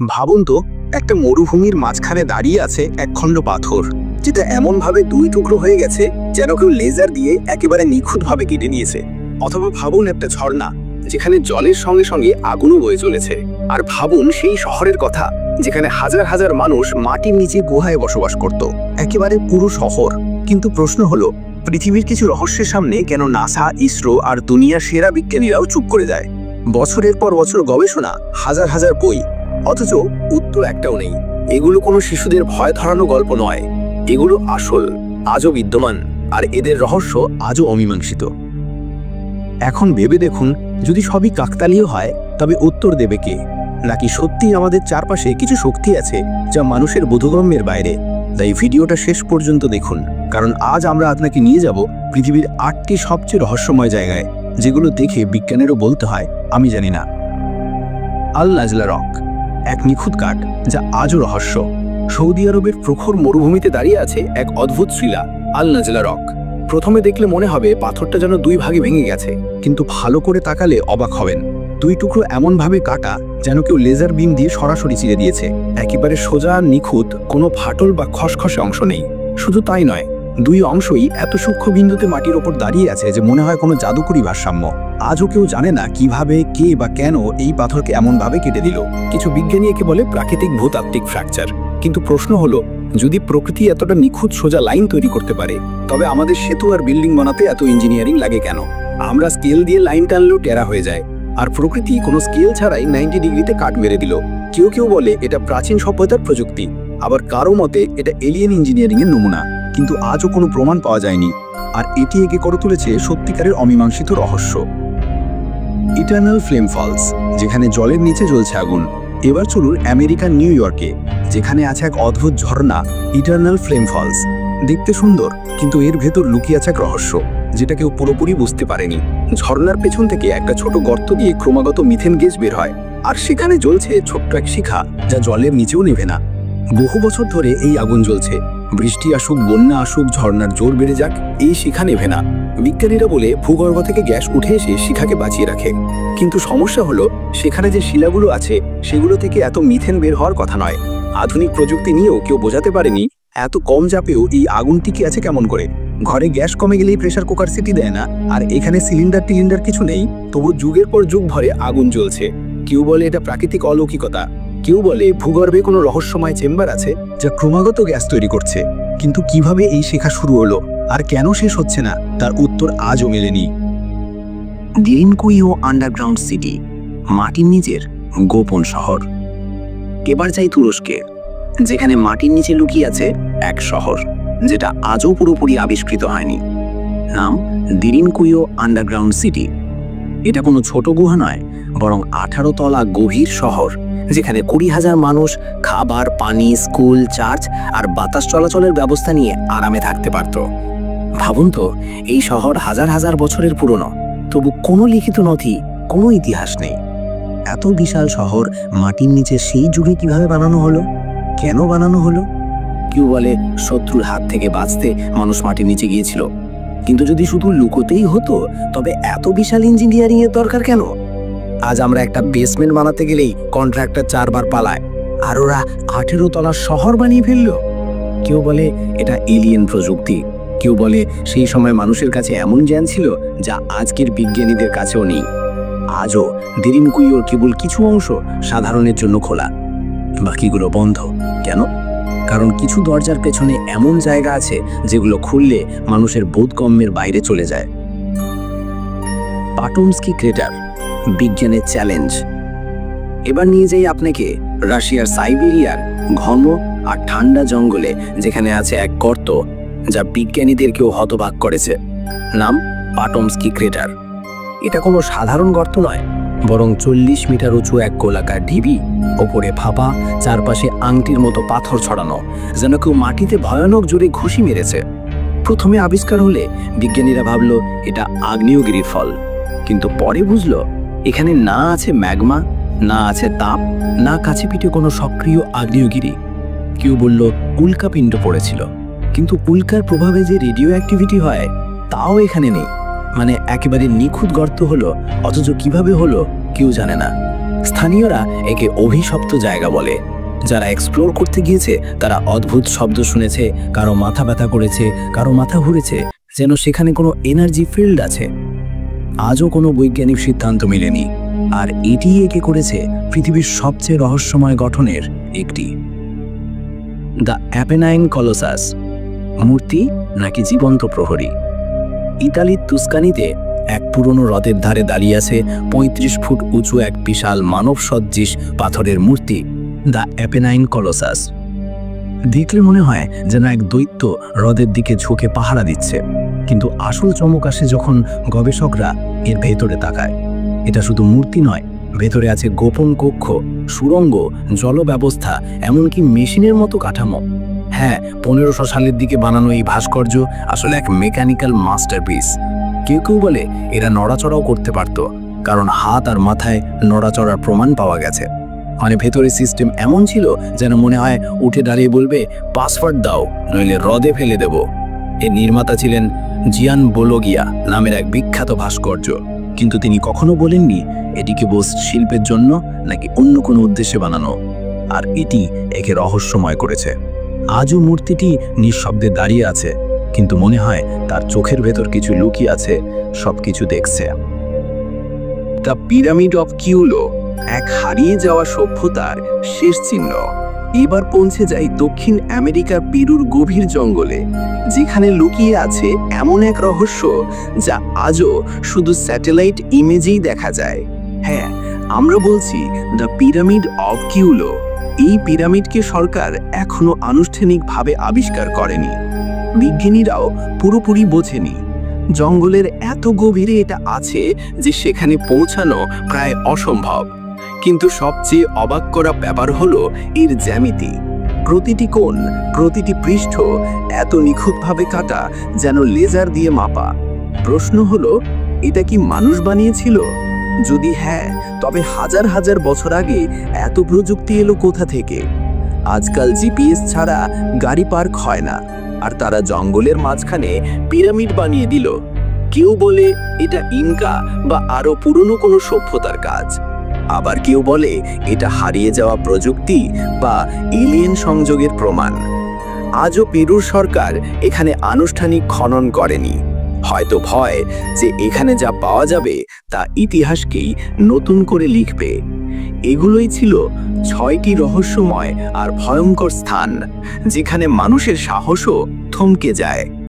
ভাবুন তো, একটা মরুভূমির মাঝখানে দাঁড়িয়ে আছে এক খণ্ড পাথর, যেটা এমনভাবে দুই টুকরো হয়ে গেছে যেন কেউ লেজার দিয়ে একেবারে নিখুঁতভাবে কেটে নিয়েছে। অথবা ভাবুন একটা ঝর্ণা, যেখানে জলের সঙ্গে সঙ্গে আগুনও বয়ে চলেছে। আর ভাবুন সেই শহরের কথা, যেখানে হাজার হাজার মানুষ মাটির নিচে গুহায় বসবাস করত, একেবারে পুরো শহর। কিন্তু প্রশ্ন হলো, পৃথিবীর কিছু রহস্যের সামনে কেন নাসা, ইসরো আর দুনিয়ার সেরা বিজ্ঞানীরাও চুপ করে যায়? বছরের পর বছর গবেষণা, হাজার হাজার বই, অথচ উত্তর একটাও নেই। এগুলো কোনো শিশুদের ভয় ধরানো গল্প নয়, এগুলো আসল, আজও বিদ্যমান, আর এদের রহস্য আজও অমীমাংসিত। এখন ভেবে দেখুন, যদি সবই কাকতালীয় হয়, তবে উত্তর দেবে কে? নাকি সত্যি আমাদের চারপাশে কিছু শক্তি আছে যা মানুষের বোধগম্যের বাইরে? তাই ভিডিওটা শেষ পর্যন্ত দেখুন, কারণ আজ আমরা আপনাকে নিয়ে যাব পৃথিবীর 8টি সবচেয়ে রহস্যময় জায়গায়, যেগুলো দেখে বিজ্ঞানেরও বলতে হয় আমি জানি না। আল নাজলা রক, এক নিখুঁত কাঠ যা আজও রহস্য। সৌদি আরবের প্রখর মরুভূমিতে দাঁড়িয়ে আছে এক অদ্ভুত শিলা, আল নাজলা রক। প্রথমে দেখলে মনে হবে পাথরটা যেন দুই ভাগে ভেঙে গেছে, কিন্তু ভালো করে তাকালে অবাক হবেন। দুই টুকরো এমনভাবে কাটা যেন কেউ লেজার বিম দিয়ে সরাসরি চিরে দিয়েছে। একেবারে সোজা আর নিখুঁত, কোনো ফাটল বা খসখসে অংশ নেই। শুধু তাই নয়, দুই অংশই এত সূক্ষ্ম বিন্দুতে মাটির ওপর দাঁড়িয়ে আছে যে মনে হয় কোনো জাদুকরি ভারসাম্য। আজও কেউ জানে না কিভাবে, কে বা কেন এই পাথরকে এমনভাবে কেটে দিল। কিছু বিজ্ঞানী একে বলে প্রাকৃতিক ভূতাত্ত্বিক ফ্র্যাকচার। কিন্তু প্রশ্ন হলো, যদি প্রকৃতি এতটা নিখুঁত সোজা লাইন তৈরি করতে পারে, তবে আমাদের সেতু আর বিল্ডিং বানাতে এত ইঞ্জিনিয়ারিং লাগে কেন? আমরা স্কেল দিয়ে লাইন টানলেও টেরা হয়ে যায়, আর প্রকৃতি কোনো স্কেল ছাড়াই 90 ডিগ্রিতে কাট মেরে দিল। কেউ কেউ বলে এটা প্রাচীন সভ্যতার প্রযুক্তি, আবার কারো মতে এটা এলিয়েন ইঞ্জিনিয়ারিং এর নমুনা। কিন্তু আজও কোনো প্রমাণ পাওয়া যায়নি, আর এটি একে করে তুলেছে সত্যিকারের অমীমাংসিত রহস্য। ইটারনাল ফ্লেম ফলস, যেখানে জলের নিচে জ্বলছে আগুন। এবার চলুন আমেরিকার নিউ ইয়র্কে, যেখানে আছে এক অদ্ভুত ঝর্ণা, ইটারনাল ফ্লেম ফলস। দেখতে সুন্দর, কিন্তু এর ভেতর লুকিয়ে আছে এক রহস্য, যেটা কেউ পুরোপুরি বুঝতে পারেনি। ঝর্ণার পেছন থেকে একটা ছোট গর্ত দিয়ে ক্রমাগত মিথেন গ্যাস বের হয়, আর সেখানে জ্বলছে ছোট্ট এক শিখা, যা জলের নিচেও নেভে না। বহু বছর ধরে এই আগুন জ্বলছে। বৃষ্টি আসুক, বন্যা আসুক, ঝর্ণার জোর বেড়ে যাক, এই শিখা নেভে না। বিজ্ঞানীরা বলে ভূগর্ভ থেকে গ্যাস উঠে এসে শিখাকে বাঁচিয়ে রাখে। কিন্তু সমস্যা হলো, সেখানে যে শিলাগুলো আছে সেগুলো থেকে এত মিথেন বের হওয়ার কথা নয়। আধুনিক প্রযুক্তি নিয়েও কেউ বোঝাতে পারেনি এত কম চাপেও এই আগুন টিকে আছে কেমন করে। ঘরে গ্যাস কমে গেলেই প্রেসার কুকার সিটি দেয় না, আর এখানে সিলিন্ডার কিছু নেই, তবু যুগের পর যুগ ধরে আগুন জ্বলছে। কেউ বলে এটা প্রাকৃতিক অলৌকিকতা, কেউ বলে ভূগর্ভে কোনো রহস্যময় চেম্বার আছে যা ক্রমাগত গ্যাস তৈরি করছে। কিন্তু কিভাবে এই শেখা শুরু হলো আর কেন শেষ হচ্ছে না, তার উত্তর আজও মেলেনি। দিরিনকুইও আন্ডারগ্রাউন্ড সিটি, মাটির নিচের গোপন শহর। এবার যাই তুরস্কে, যেখানে মাটির নিচে লুকিয়ে আছে এক শহর, যেটা আজও পুরোপুরি আবিষ্কৃত হয়নি। নাম দিরিনকুইও আন্ডারগ্রাউন্ড সিটি। এটা কোনো ছোট গুহা নয়, বরং 18 তলা গভীর শহর, যেখানে 20,000 মানুষ খাবার, পানি, স্কুল, চার্চ আর বাতাস চলাচলের ব্যবস্থা নিয়ে আরামে থাকতে পারত। ভাবুন তো, এই শহর হাজার হাজার বছরের পুরনো, তবু কোনো লিখিত নথি, কোনো ইতিহাস নেই। এত বিশাল শহর মাটির নিচে সেই যুগে কিভাবে বানানো হলো? কেন বানানো হলো? কেউ বলে শত্রুর হাত থেকে বাঁচতে মানুষ মাটির নিচে গিয়েছিল। কিন্তু যদি শুধু লুকোতেই হতো, তবে এত বিশাল ইঞ্জিনিয়ারিং এর দরকার কেন? আজ আমরা একটা বেসমেন্ট বানাতে গেলেই কন্ট্রাক্টর 4 বার পালায়, আর ওরা 18 তলার শহর বানিয়ে ফেললো। কেউ বলে এটা এলিয়েন প্রযুক্তি, কেউ বলে সেই সময় মানুষের কাছে এমন জ্ঞান ছিল যা আজকের বিজ্ঞানীদের কাছেও নেই। আজও দিরিনকুইওর কেবল কিছু অংশ সাধারণের জন্য খোলা, বাকিগুলো বন্ধ। কেন? কারণ কিছু দরজার পেছনে এমন জায়গা আছে যেগুলো খুললে মানুষের বোধগম্যের বাইরে চলে যায়। পাটোমস্কি ক্রেটার, বিজ্ঞানের চ্যালেঞ্জ। এবার নিয়ে যাই আপনাকে রাশিয়ার সাইবেরিয়ার ঘন আর ঠান্ডা জঙ্গলে, যেখানে আছে এক গর্ত যা বিজ্ঞানীদেরকেও হতবাক করেছে। নাম পাটোমস্কি ক্রেটার। এটা কোনো সাধারণ গর্ত নয়, বরং 40 মিটার উঁচু এক গোলাকার ঢিবি, ওপরে ফাঁপা, চারপাশে আংটির মতো পাথর ছড়ানো, যেন কেউ মাটিতে ভয়ানক জোরে ঘুষি মেরেছে। প্রথমে আবিষ্কার হলে বিজ্ঞানীরা ভাবল এটা আগ্নেয়গিরির ফল, কিন্তু পরে বুঝলো এখানে না আছে ম্যাগমা, না আছে তাপ, না কাছে পিঠে কোনো সক্রিয় আগ্নেয়গিরি। কেউ বলল উল্কাপিণ্ড পড়েছিল, কিন্তু উল্কার প্রভাবে যে রেডিও অ্যাক্টিভিটি হয় তাও এখানে নেই। মানে একেবারে নিখুঁত গর্ত হলো, অথচ কিভাবে হলো কেউ জানে না। স্থানীয়রা একে অভিশপ্ত জায়গা বলে। যারা এক্সপ্লোর করতে গিয়েছে তারা অদ্ভুত শব্দ শুনেছে, কারো মাথা ব্যথা করেছে, কারো মাথা ঘুরেছে, যেন সেখানে কোনো এনার্জি ফিল্ড আছে। আজও কোনো বৈজ্ঞানিক সিদ্ধান্ত মেলেনি, আর এটিই একে করেছে পৃথিবীর সবচেয়ে রহস্যময় গঠনের একটি। দ্য অ্যাপেনাইন কলোসাস, মূর্তি নাকি জীবন্ত প্রহরী? ইতালির তুস্কানিতে এক পুরনো হ্রদের ধারে দাঁড়িয়ে আছে ৩৫ ফুট উঁচু এক বিশাল মানব সদৃশ পাথরের মূর্তি, দ্য অ্যাপেনাইন কলোসাস। দেখলে মনে হয় যেন এক দৈত্য হ্রদের দিকে ঝুঁকে পাহারা দিচ্ছে, কিন্তু আসল চমক আসে যখন গবেষকরা এর ভেতরে তাকায়। এটা শুধু মূর্তি নয়, ভেতরে আছে গোপন কক্ষ, সুড়ঙ্গ, জল ব্যবস্থা, এমনকি মেশিনের মতো কাঠামো। হ্যাঁ, ১৫০০ সালের দিকে বানানো এই ভাস্কর্য আসলে এক মেকানিক্যাল মাস্টারপিস। কেউ কেউ বলে এরা নড়াচড়াও করতে পারত, কারণ হাত আর মাথায় নড়াচড়ার প্রমাণ পাওয়া গেছে। মানে ভেতরে সিস্টেম এমন ছিল যেন মনে হয় উঠে দাঁড়িয়ে বলবে, পাসওয়ার্ড দাও, নইলে হ্রদে ফেলে দেব। এর নির্মাতা ছিলেন জিয়ান বোলোগিয়া নামের এক বিখ্যাত ভাস্কর্য, কিন্তু তিনি কখনো বলেননি এটি কেবল শিল্পের জন্য নাকি অন্য কোনো উদ্দেশ্যে বানানো। আর এটি একে রহস্যময় করেছে। আজও মূর্তিটি নিঃশব্দে দাঁড়িয়ে আছে, কিন্তু মনে হয় তার চোখের ভেতর কিছু লুকিয়ে আছে, সবকিছু দেখছে। দ্য পিরামিড অফ কিউলো, এক হারিয়ে যাওয়া সভ্যতার শেষ চিহ্ন। এবার পৌঁছে যাই দক্ষিণ আমেরিকার পেরুর গভীর জঙ্গলে, যেখানে লুকিয়ে আছে এমন এক রহস্য যা আজও শুধু স্যাটেলাইট ইমেজেই দেখা যায়। হ্যাঁ, আমরা বলছি দ্য পিরামিড অফ কিউলো। এই পিরামিডকে সরকার এখনো আনুষ্ঠানিকভাবে আবিষ্কার করেনি, বিজ্ঞানীরাও পুরোপুরি বোঝেনি। জঙ্গলের এত গভীরে এটা আছে যে সেখানে পৌঁছানো প্রায় অসম্ভব। কিন্তু সবচেয়ে অবাক করা ব্যাপার হলো এর জ্যামিতি। প্রতিটি কোণ, প্রতিটি পৃষ্ঠ এত নিখুঁতভাবে কাটা যেন লেজার দিয়ে মাপা। প্রশ্ন হলো, এটা কি মানুষ বানিয়েছিল? যদি হ্যাঁ, তবে হাজার হাজার বছর আগে এত প্রযুক্তি এলো কোথা থেকে? আজকাল জিপিএস ছাড়া গাড়ি পার্ক হয় না, আর তারা জঙ্গলের মাঝখানে পিরামিড বানিয়ে দিল। কেউ বলে এটা ইনকা বা আরো পুরনো কোনো সভ্যতার কাজ, আবার কেউ বলে এটা হারিয়ে যাওয়া প্রযুক্তি বা এলিয়েন সংযোগের প্রমাণ। আজও পেরুর সরকার এখানে আনুষ্ঠানিক খনন করেনি, হয়তো ভয় যে এখানে যা পাওয়া যাবে তা ইতিহাসকেই নতুন করে লিখবে। এগুলোই ছিল ৬টি রহস্যময় আর ভয়ঙ্কর স্থান, যেখানে মানুষের সাহসও থমকে যায়।